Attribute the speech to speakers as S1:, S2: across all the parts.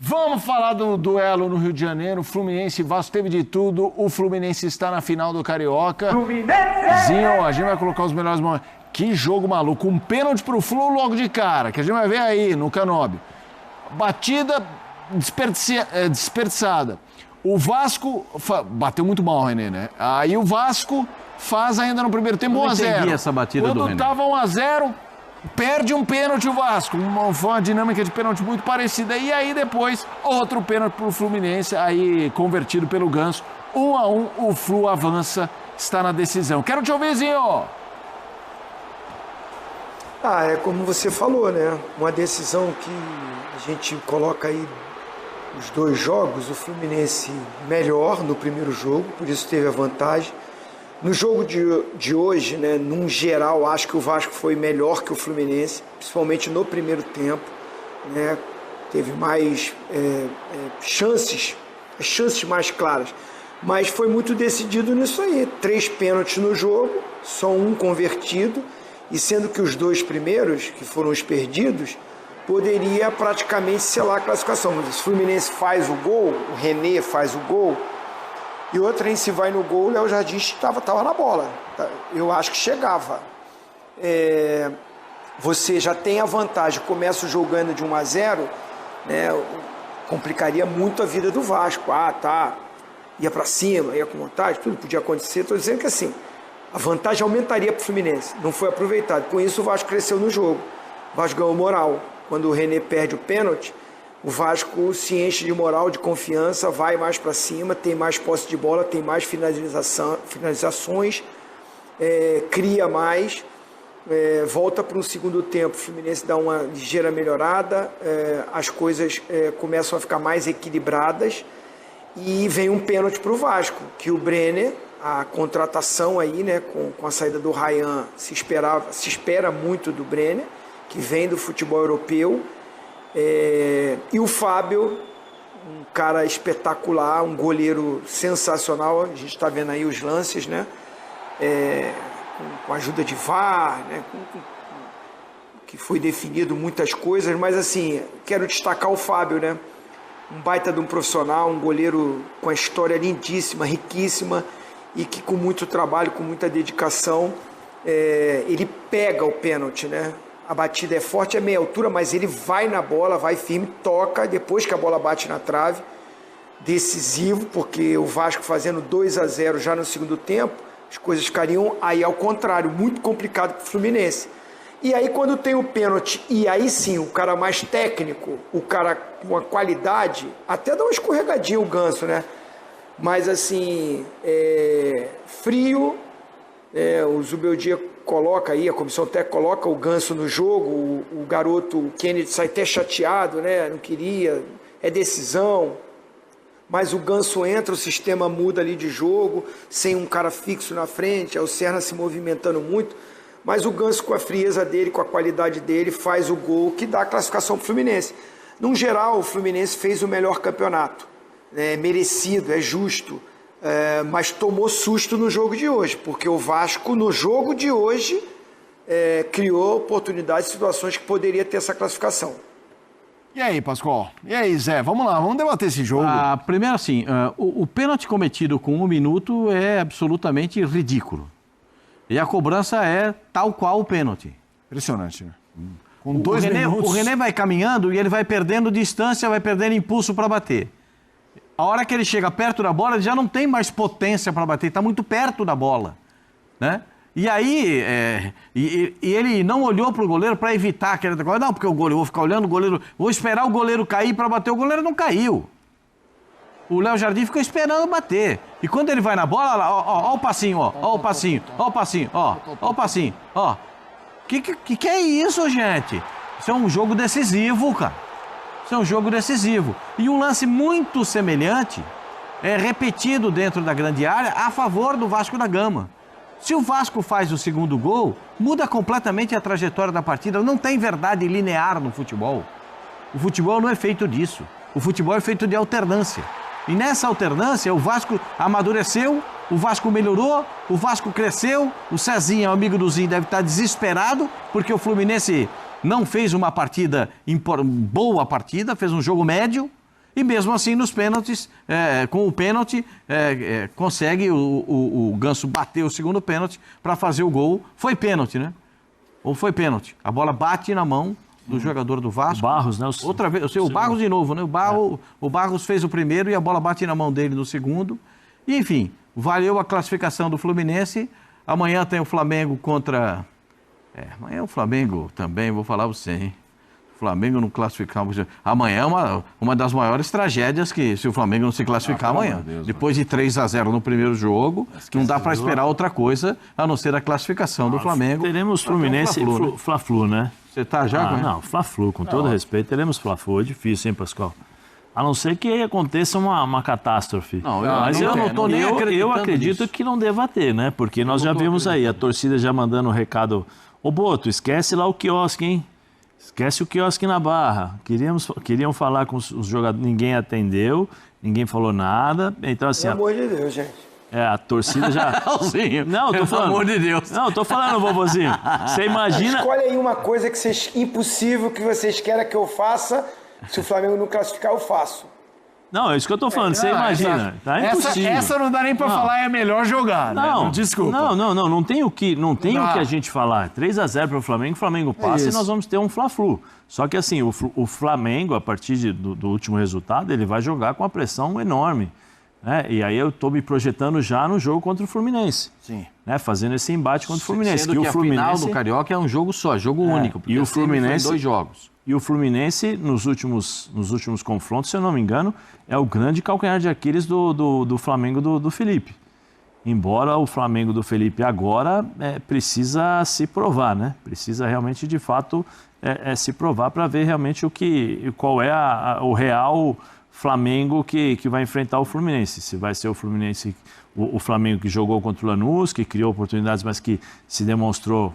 S1: Vamos falar do duelo no Rio de Janeiro. Fluminense e Vasco teve de tudo. O Fluminense está na final do Carioca. Zinho, a gente vai colocar os melhores momentos. Que jogo maluco. Um pênalti pro Flu logo de cara, que a gente vai ver aí no Canóbio. Batida desperdiçada. O Vasco... Bateu muito mal o René, né? Aí o Vasco faz ainda no primeiro tempo 1-0.
S2: Eu não entendi essa batida do René.
S1: Quando tava 1-0... Perde um pênalti o Vasco, foi uma dinâmica de pênalti muito parecida. E aí depois, outro pênalti pro Fluminense, aí convertido pelo Ganso. 1-1, o Flu avança, está na decisão. Quero te ouvir, Zinho.
S3: É como você falou, né? Uma decisão que a gente coloca aí os dois jogos, o Fluminense melhor no primeiro jogo, por isso teve a vantagem. No jogo de hoje, né, num geral, acho que o Vasco foi melhor que o Fluminense, principalmente no primeiro tempo, né, teve mais chances mais claras, mas foi muito decidido nisso aí, 3 pênaltis no jogo, só um convertido, e sendo que os 2 primeiros, que foram os perdidos, poderia praticamente selar a classificação. Mas o Fluminense faz o gol, o René faz o gol, e outra, se vai no gol, o Léo Jardim estava na bola. Eu acho que chegava. Você já tem a vantagem, começa jogando de 1-0, né, complicaria muito a vida do Vasco. Ia para cima, ia com vontade, tudo podia acontecer. Estou dizendo que assim, a vantagem aumentaria para o Fluminense. Não foi aproveitado. Com isso, o Vasco cresceu no jogo. O Vasco ganhou moral. Quando o René perde o pênalti, o Vasco se enche de moral, de confiança, vai mais para cima, tem mais posse de bola, tem mais finalizações, cria mais, volta para um segundo tempo. O Fluminense dá uma ligeira melhorada, as coisas começam a ficar mais equilibradas e vem um pênalti para o Vasco, que o Brenner, a contratação aí, né, com a saída do Ryan, se espera muito do Brenner, que vem do futebol europeu. E o Fábio, um cara espetacular, um goleiro sensacional, a gente está vendo aí os lances, né? Com a ajuda de VAR, né? Que foi definido muitas coisas, mas assim, quero destacar o Fábio, né? Um baita de um profissional, um goleiro com a história lindíssima, riquíssima, e que com muito trabalho, com muita dedicação, ele pega o pênalti, né? A batida é forte, é meia altura, mas ele vai na bola, vai firme, toca, depois que a bola bate na trave, decisivo, porque o Vasco fazendo 2-0 já no segundo tempo, as coisas ficariam aí ao contrário, muito complicado para o Fluminense. E aí quando tem o pênalti, e aí sim, o cara mais técnico, o cara com a qualidade, até dá uma escorregadinha o Ganso, né? Mas assim, frio, o Zubeldia coloca aí, a comissão técnica coloca o Ganso no jogo, o garoto, o Kennedy, sai até chateado, né? Não queria, é decisão, mas o Ganso entra, o sistema muda ali de jogo, sem um cara fixo na frente, o Serna se movimentando muito, mas o Ganso com a frieza dele, com a qualidade dele, faz o gol que dá a classificação para o Fluminense. Num geral, o Fluminense fez o melhor campeonato, merecido, é justo, mas tomou susto no jogo de hoje, porque o Vasco, no jogo de hoje, criou oportunidades, situações que poderia ter essa classificação.
S1: E aí, Pascoal? E aí, Zé? Vamos lá, vamos debater esse jogo.
S2: Primeiro, assim, o pênalti cometido com 1 minuto é absolutamente ridículo. E a cobrança é tal qual o pênalti.
S1: Impressionante, né? Com 2 minutos...
S2: O René vai caminhando e ele vai perdendo distância, vai perdendo impulso para bater. A hora que ele chega perto da bola, ele já não tem mais potência para bater, está muito perto da bola, né? E aí, ele não olhou para o goleiro para evitar aquela coisa. Não, porque o goleiro, vou ficar olhando o goleiro, vou esperar o goleiro cair para bater. O goleiro não caiu. O Léo Jardim ficou esperando bater. E quando ele vai na bola, ó o passinho, ó o passinho, ó o passinho, ó o passinho, ó. Que é isso, gente? Isso é um jogo decisivo, cara. Isso é um jogo decisivo. E um lance muito semelhante é repetido dentro da grande área a favor do Vasco da Gama. Se o Vasco faz o segundo gol, muda completamente a trajetória da partida. Não tem verdade linear no futebol. O futebol não é feito disso. O futebol é feito de alternância. E nessa alternância, o Vasco amadureceu, o Vasco melhorou, o Vasco cresceu. O Cezinha, amigo do Zinho, deve estar desesperado, porque o Fluminense não fez uma partida, boa partida, fez um jogo médio. E mesmo assim, nos pênaltis, com o pênalti, consegue o Ganso bater o segundo pênalti para fazer o gol. Foi pênalti, né? Ou foi pênalti? A bola bate na mão do jogador do Vasco.
S4: O Barros, né?
S2: Outra vez, o Barros de novo, né? O Barros fez o primeiro e a bola bate na mão dele no segundo. E, enfim, valeu a classificação do Fluminense. Amanhã tem o Flamengo contra... amanhã o Flamengo também, vou falar você, hein? O Flamengo não classificar... Amanhã é uma das maiores tragédias que se o Flamengo não se classificar amanhã. Deus, depois de 3-0 no primeiro jogo, não dá para esperar outra coisa a não ser a classificação do Flamengo.
S4: Teremos Fluminense e Fla-Flu, né?
S2: Você tá já?
S4: Não, Fla-Flu, com todo respeito, teremos Fla-Flu. É difícil, hein, Pascoal? A não ser que aconteça uma catástrofe. Mas eu não tô nem acreditando. Eu acredito que não deva ter, né? Porque nós já vimos aí, a torcida já mandando um recado. Ô, Boto, esquece lá o quiosque, hein? Esquece o quiosque na Barra. Queriam falar com os jogadores, ninguém atendeu, ninguém falou nada. Então, assim.
S3: Pelo amor de Deus, gente.
S4: A torcida já. Não, tô falando.
S2: Pelo amor de Deus.
S4: Não, tô falando, vovozinho. Você imagina.
S3: Escolhe aí uma coisa que impossível que vocês querem que eu faça. Se o Flamengo não classificar, eu faço.
S4: Não, é isso que eu tô falando. Você imagina. Tá impossível.
S1: Essa não dá nem pra falar, é melhor jogar,
S4: não,
S1: né? Desculpa.
S4: Não tem o que a gente falar. 3-0 para o Flamengo passa e nós vamos ter um Fla-Flu. Só que assim, o Flamengo, a partir do último resultado, ele vai jogar com uma pressão enorme. Né? E aí eu tô me projetando já no jogo contra o Fluminense.
S2: Sim.
S4: Né? Fazendo esse embate contra o Fluminense.
S2: Sendo que o Fluminense... final do Carioca é um jogo só, jogo único.
S4: E o Fluminense...
S2: Foi 2 jogos.
S4: E o Fluminense, nos últimos confrontos, se eu não me engano, é o grande calcanhar de Aquiles do Flamengo do Felipe. Embora o Flamengo do Felipe agora precisa se provar, né? Precisa realmente, de fato, se provar para ver realmente qual é o real Flamengo que vai enfrentar o Fluminense. Se vai ser o Fluminense, o Flamengo que jogou contra o Lanús, que criou oportunidades, mas que se demonstrou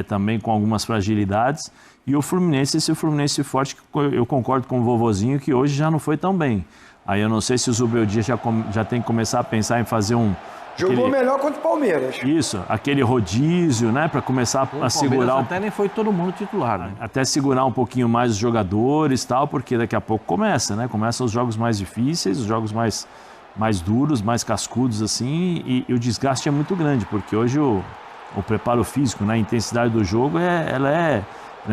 S4: também com algumas fragilidades. E o Fluminense, esse Fluminense forte, eu concordo com o vovozinho, que hoje já não foi tão bem. Aí eu não sei se o Zubeldia já tem que começar a pensar em fazer
S3: Jogou melhor contra o Palmeiras.
S4: Isso, aquele rodízio, né? Para começar a segurar...
S2: Até nem foi todo mundo titular, né?
S4: Até segurar um pouquinho mais os jogadores e tal, porque daqui a pouco começa, né? Começam os jogos mais difíceis, os jogos mais duros, mais cascudos, assim, e o desgaste é muito grande, porque hoje o preparo físico, né? A intensidade do jogo, ela é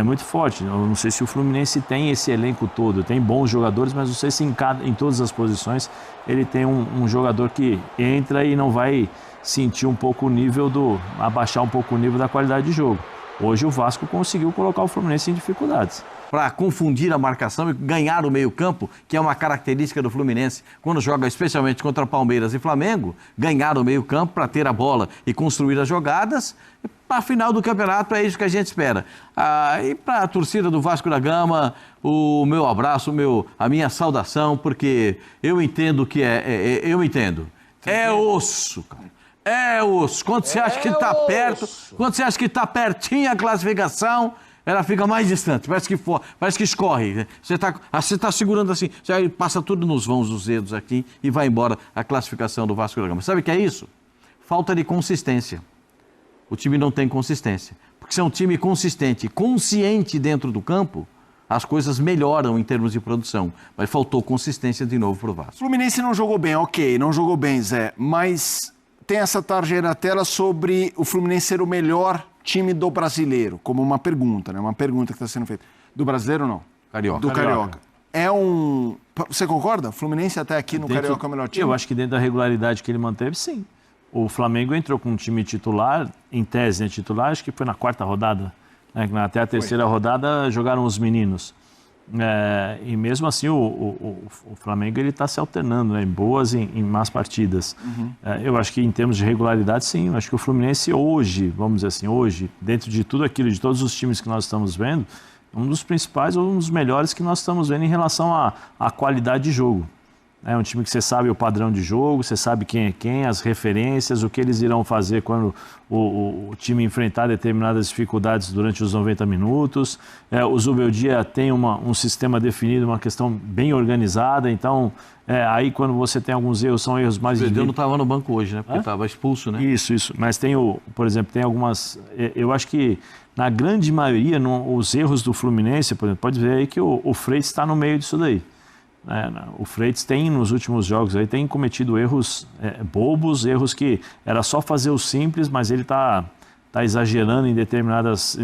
S4: muito forte. Eu não sei se o Fluminense tem esse elenco todo, tem bons jogadores, mas não sei se em todas as posições ele tem um jogador que entra e não vai sentir um pouco o nível abaixar um pouco o nível da qualidade de jogo. Hoje o Vasco conseguiu colocar o Fluminense em dificuldades.
S2: Para confundir a marcação e ganhar o meio-campo, que é uma característica do Fluminense, quando joga especialmente contra Palmeiras e Flamengo, ganhar o meio-campo para ter a bola e construir as jogadas. Para a final do campeonato é isso que a gente espera. E para a torcida do Vasco da Gama, o meu abraço, a minha saudação, porque eu entendo que eu entendo. É osso, cara. É osso. Quando você acha que está perto, quando você acha que está pertinho a classificação, ela fica mais distante, parece que escorre. Você está segurando assim, você passa tudo nos vãos dos dedos aqui e vai embora a classificação do Vasco da Gama. Sabe o que é isso? Falta de consistência. O time não tem consistência. Porque se é um time consistente, consciente dentro do campo, as coisas melhoram em termos de produção. Mas faltou consistência de novo para o Vasco.
S1: O Fluminense não jogou bem, ok, não jogou bem, Zé, mas tem essa tarjeta na tela sobre o Fluminense ser o melhor time do brasileiro, como uma pergunta, né? Uma pergunta que está sendo feita. Do brasileiro, não?
S2: Carioca.
S1: Do Carioca. Você concorda? Fluminense até aqui no Carioca é o melhor time?
S4: Eu acho que dentro da regularidade que ele manteve, sim. O Flamengo entrou com um time titular, em tese, né, titular, acho que foi na 4ª rodada. Né, até a 3ª rodada jogaram os meninos. E mesmo assim o Flamengo está se alternando, né, em boas e em más partidas. Eu acho que em termos de regularidade, sim. Eu acho que o Fluminense hoje, vamos dizer assim, hoje, dentro de tudo aquilo, de todos os times que nós estamos vendo, um dos principais ou um dos melhores que nós estamos vendo em relação à qualidade de jogo. É um time que você sabe o padrão de jogo, você sabe quem é quem, as referências, o que eles irão fazer quando o time enfrentar determinadas dificuldades durante os 90 minutos. O Zubeldia tem um sistema definido, uma questão bem organizada, então aí quando você tem alguns erros, são erros mais...
S2: O Zubeldia não estava no banco hoje, né? Porque estava expulso, né?
S4: Isso. Mas tem por exemplo, tem algumas... Eu acho que na grande maioria, os erros do Fluminense, por exemplo, pode ver aí que o Freitas está no meio disso daí. O Freitas tem, nos últimos jogos, aí, tem cometido erros bobos, erros que era só fazer o simples, mas ele está exagerando em determinadas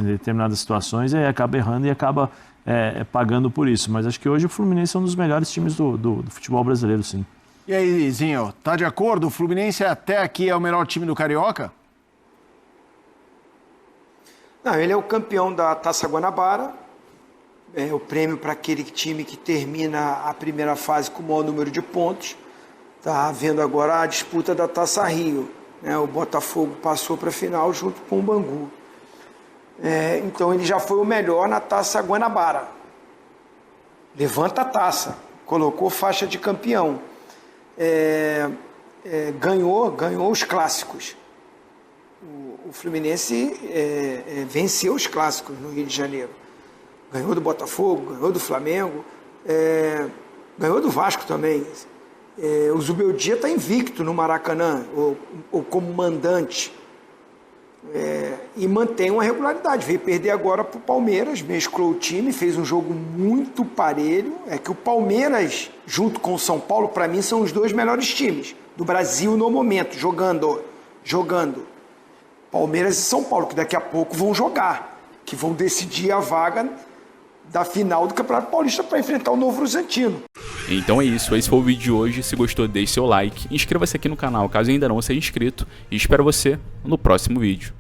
S4: situações, e aí acaba errando e acaba pagando por isso. Mas acho que hoje o Fluminense é um dos melhores times do futebol brasileiro, sim.
S1: E aí, Zinho, tá de acordo? O Fluminense até aqui é o melhor time do Carioca?
S3: Não, ele é o campeão da Taça Guanabara, é o prêmio para aquele time que termina a primeira fase com o maior número de pontos. Está havendo agora a disputa da Taça Rio, né? O Botafogo passou para a final junto com o Bangu. Então ele já foi o melhor na Taça Guanabara. Levanta a taça, colocou faixa de campeão. Ganhou os clássicos. O Fluminense venceu os clássicos no Rio de Janeiro. Ganhou do Botafogo, ganhou do Flamengo, ganhou do Vasco também. O Zubeldia está invicto no Maracanã, ou como mandante. E mantém uma regularidade. Veio perder agora para o Palmeiras, mesclou o time, fez um jogo muito parelho. É que o Palmeiras, junto com o São Paulo, para mim, são os dois melhores times do Brasil no momento, jogando. Palmeiras e São Paulo, que daqui a pouco vão jogar, que vão decidir a vaga da final do Campeonato Paulista para enfrentar o Novo Horizontino.
S5: Então é isso, esse foi o vídeo de hoje. Se gostou, deixe seu like, inscreva-se aqui no canal caso ainda não seja inscrito e espero você no próximo vídeo.